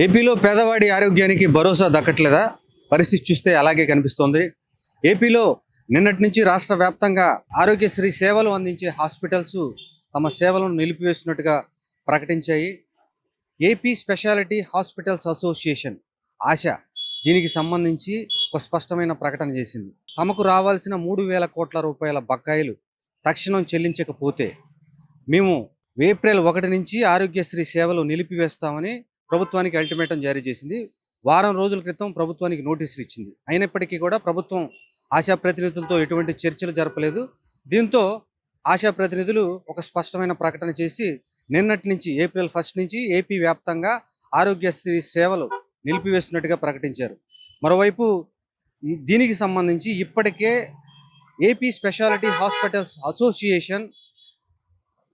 ఏపీలో పేదవాడి ఆరోగ్యానికి భరోసా దక్కట్లేదా? పరిస్థితి చూస్తే అలాగే కనిపిస్తోంది. ఏపీలో నిన్నటి నుంచి రాష్ట్ర వ్యాప్తంగా ఆరోగ్యశ్రీ సేవలు అందించే హాస్పిటల్స్ తమ సేవలను నిలిపివేస్తున్నట్టుగా ప్రకటించాయి. AP speciality hospitals association ASHA దీనికి సంబంధించి ఒక స్పష్టమైన ప్రకటన చేసింది. తమకు రావాల్సిన 3,000 కోట్ల రూపాయల బకాయిలు తక్షణం చెల్లించకపోతే మేము ఏప్రిల్ 1 నుంచి ఆరోగ్యశ్రీ సేవలు నిలిపివేస్తామని ప్రభుత్వానికి అల్టిమేటం జారీ చేసింది. వారం రోజుల క్రితం ప్రభుత్వానికి నోటీసులు ఇచ్చింది. అయినప్పటికీ కూడా ప్రభుత్వం ఆశా ప్రతినిధులతో ఎటువంటి చర్చలు జరపలేదు. దీంతో ఆశా ప్రతినిధులు ఒక స్పష్టమైన ప్రకటన చేసి నిన్నటి నుంచి ఏప్రిల్ 1 నుంచి ఏపీ వ్యాప్తంగా ఆరోగ్యశ్రీ సేవలు నిలిపివేస్తున్నట్టుగా ప్రకటించారు. మరోవైపు దీనికి సంబంధించి ఇప్పటికే ఏపీ స్పెషాలిటీ హాస్పిటల్స్ అసోసియేషన్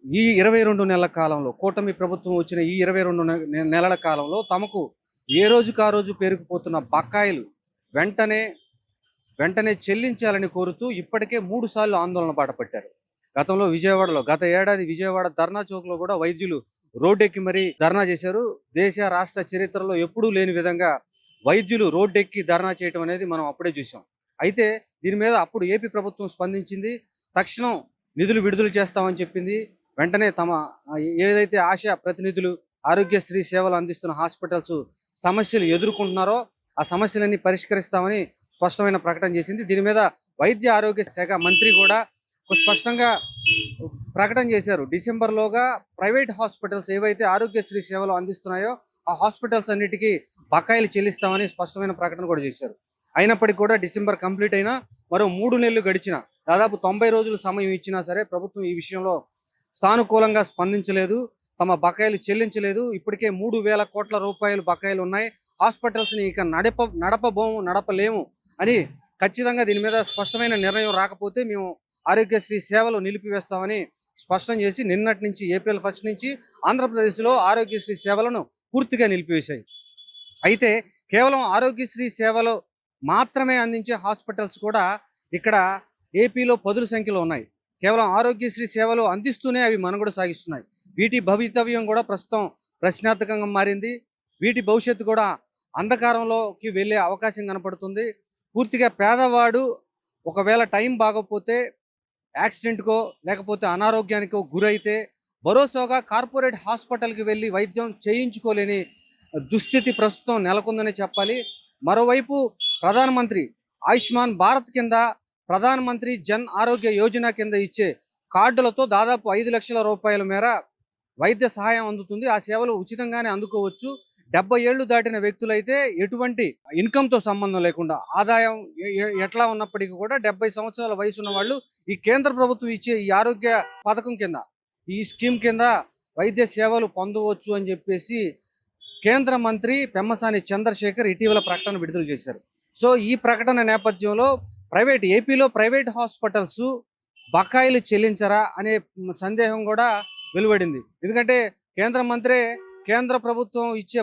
ఈ 22 నెలల కాలంలో, కూటమి ప్రభుత్వం వచ్చిన ఈ 22 నెలల కాలంలో తమకు ఏ రోజుకు ఆ రోజు పేరుకుపోతున్న బకాయిలు వెంటనే చెల్లించాలని కోరుతూ ఇప్పటికే 3 సార్లు ఆందోళన బాట పట్టారు. గతంలో గత ఏడాది విజయవాడ ధర్నా చౌక్లో కూడా వైద్యులు రోడ్డెక్కి మరీ ధర్నా చేశారు. దేశ రాష్ట్ర చరిత్రలో ఎప్పుడూ లేని విధంగా వైద్యులు రోడ్డెక్కి ధర్నా చేయడం అనేది మనం అప్పుడే చూసాం. అయితే దీని మీద అప్పుడు ఏపీ ప్రభుత్వం స్పందించింది. తక్షణం నిధులు విడుదల చేస్తామని చెప్పింది. వెంటనే తమ ఏదైతే ఆశా ప్రతినిధులు ఆరోగ్యశ్రీ సేవలు అందిస్తున్న హాస్పిటల్స్ సమస్యలు ఎదుర్కొంటున్నారో ఆ సమస్యలన్నీ పరిష్కరిస్తామని స్పష్టమైన ప్రకటన చేసింది. దీని మీద వైద్య ఆరోగ్య శాఖ మంత్రి కూడా స్పష్టంగా ప్రకటన చేశారు. డిసెంబర్లోగా ప్రైవేట్ హాస్పిటల్స్ ఏవైతే ఆరోగ్యశ్రీ సేవలు అందిస్తున్నాయో ఆ హాస్పిటల్స్ అన్నిటికీ బకాయిలు చెల్లిస్తామని స్పష్టమైన ప్రకటన కూడా చేశారు. అయినప్పటికీ కూడా డిసెంబర్ కంప్లీట్ అయినా మరో 3 నెలలు గడిచిన దాదాపు 90 రోజుల సమయం ఇచ్చినా సరే ప్రభుత్వం ఈ విషయంలో సానుకూలంగా స్పందించలేదు. తమ బకాయిలు చెల్లించలేదు. ఇప్పటికే 3,000 కోట్ల రూపాయలు బకాయిలు ఉన్నాయి. హాస్పిటల్స్ని ఇక నడపలేము అని ఖచ్చితంగా దీని మీద స్పష్టమైన నిర్ణయం రాకపోతే మేము ఆరోగ్యశ్రీ సేవలు నిలిపివేస్తామని స్పష్టం చేసి నిన్నటి నుంచి ఏప్రిల్ 1 నుంచి ఆంధ్రప్రదేశ్లో ఆరోగ్యశ్రీ సేవలను పూర్తిగా నిలిపివేశాయి. అయితే కేవలం ఆరోగ్యశ్రీ సేవలు మాత్రమే అందించే హాస్పిటల్స్ కూడా ఇక్కడ ఏపీలో పదుల సంఖ్యలో ఉన్నాయి. కేవలం ఆరోగ్యశ్రీ సేవలు అందిస్తూనే అవి మనుగడ సాగిస్తున్నాయి. వీటి భవితవ్యం కూడా ప్రస్తుతం ప్రశ్నార్థకంగా మారింది. వీటి భవిష్యత్తు కూడా అంధకారంలోకి వెళ్ళే అవకాశం కనపడుతుంది. పూర్తిగా పేదవాడు ఒకవేళ టైం బాగోకపోతే, యాక్సిడెంట్కో లేకపోతే అనారోగ్యానికో గురైతే భరోసాగా కార్పొరేట్ హాస్పిటల్కి వెళ్ళి వైద్యం చేయించుకోలేని దుస్థితి ప్రస్తుతం నెలకొందని చెప్పాలి. మరోవైపు ప్రధానమంత్రి ఆయుష్మాన్ భారత్ కింద ప్రధానమంత్రి జన్ ఆరోగ్య యోజన కింద ఇచ్చే కార్డులతో దాదాపు 5 లక్షల రూపాయల మేర వైద్య సహాయం అందుతుంది. ఆ సేవలు ఉచితంగానే అందుకోవచ్చు. 70 ఏళ్లు దాటిన వ్యక్తులైతే ఎటువంటి ఇన్కమ్తో సంబంధం లేకుండా ఆదాయం ఎట్లా ఉన్నప్పటికీ కూడా 70 సంవత్సరాల వయసు ఉన్న వాళ్ళు ఈ కేంద్ర ప్రభుత్వం ఇచ్చే ఈ ఆరోగ్య పథకం కింద, ఈ స్కీమ్ కింద వైద్య సేవలు పొందవచ్చు అని చెప్పేసి కేంద్ర మంత్రి పెమ్మసాని చంద్రశేఖర్ ఇటీవల ప్రకటన విడుదల చేశారు. సో ఈ ప్రకటన నేపథ్యంలో ఏపీలో ప్రైవేట్ హాస్పిటల్స్ బకాయిలు చెల్లించరా అనే సందేహం కూడా వెలువడింది. ఎందుకంటే కేంద్ర ప్రభుత్వం ఇచ్చే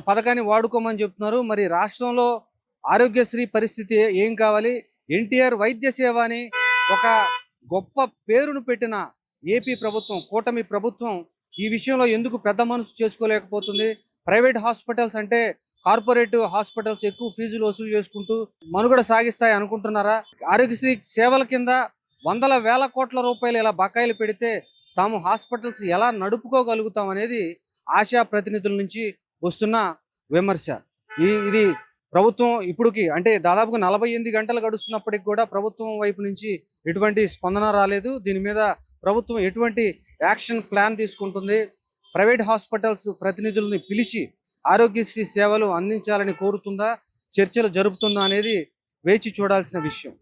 పథకాన్ని వాడుకోమని చెప్తున్నారు. మరి రాష్ట్రంలో ఆరోగ్యశ్రీ పరిస్థితి ఏం కావాలి? ఎన్టీఆర్ వైద్య సేవ అని ఒక గొప్ప పేరును పెట్టిన ఏపీ ప్రభుత్వం, కూటమి ప్రభుత్వం ఈ విషయంలో ఎందుకు పెద్ద మనసు చేసుకోలేకపోతుంది? ప్రైవేట్ హాస్పిటల్స్ అంటే కార్పొరేట్ హాస్పిటల్స్ ఎక్కువ ఫీజులు వసూలు చేసుకుంటూ మనుగడ సాగిస్తాయి అనుకుంటున్నారా? ఆరోగ్యశ్రీ సేవల కింద వందల వేల కోట్ల రూపాయలు ఇలా బకాయిలు పెడితే తాము హాస్పిటల్స్ ఎలా నడుపుకోగలుగుతాం అనేది ఆశా ప్రతినిధుల నుంచి వస్తున్న విమర్శ. ఇది ప్రభుత్వం ఇప్పటికి అంటే దాదాపుగా 48 గంటలు గడుస్తున్నప్పటికి కూడా ప్రభుత్వం వైపు నుంచి ఎటువంటి స్పందన రాలేదు. దీని మీద ప్రభుత్వం ఎటువంటి యాక్షన్ ప్లాన్ తీసుకుంటుంది? ప్రైవేట్ హాస్పిటల్స్ ప్రతినిధుల్ని పిలిచి ఆరోగ్యశ్రీ సేవలు అందించాలని కోరుతుందా, చర్చలు జరుపుతుందా అనేది వేచి చూడాల్సిన విషయం.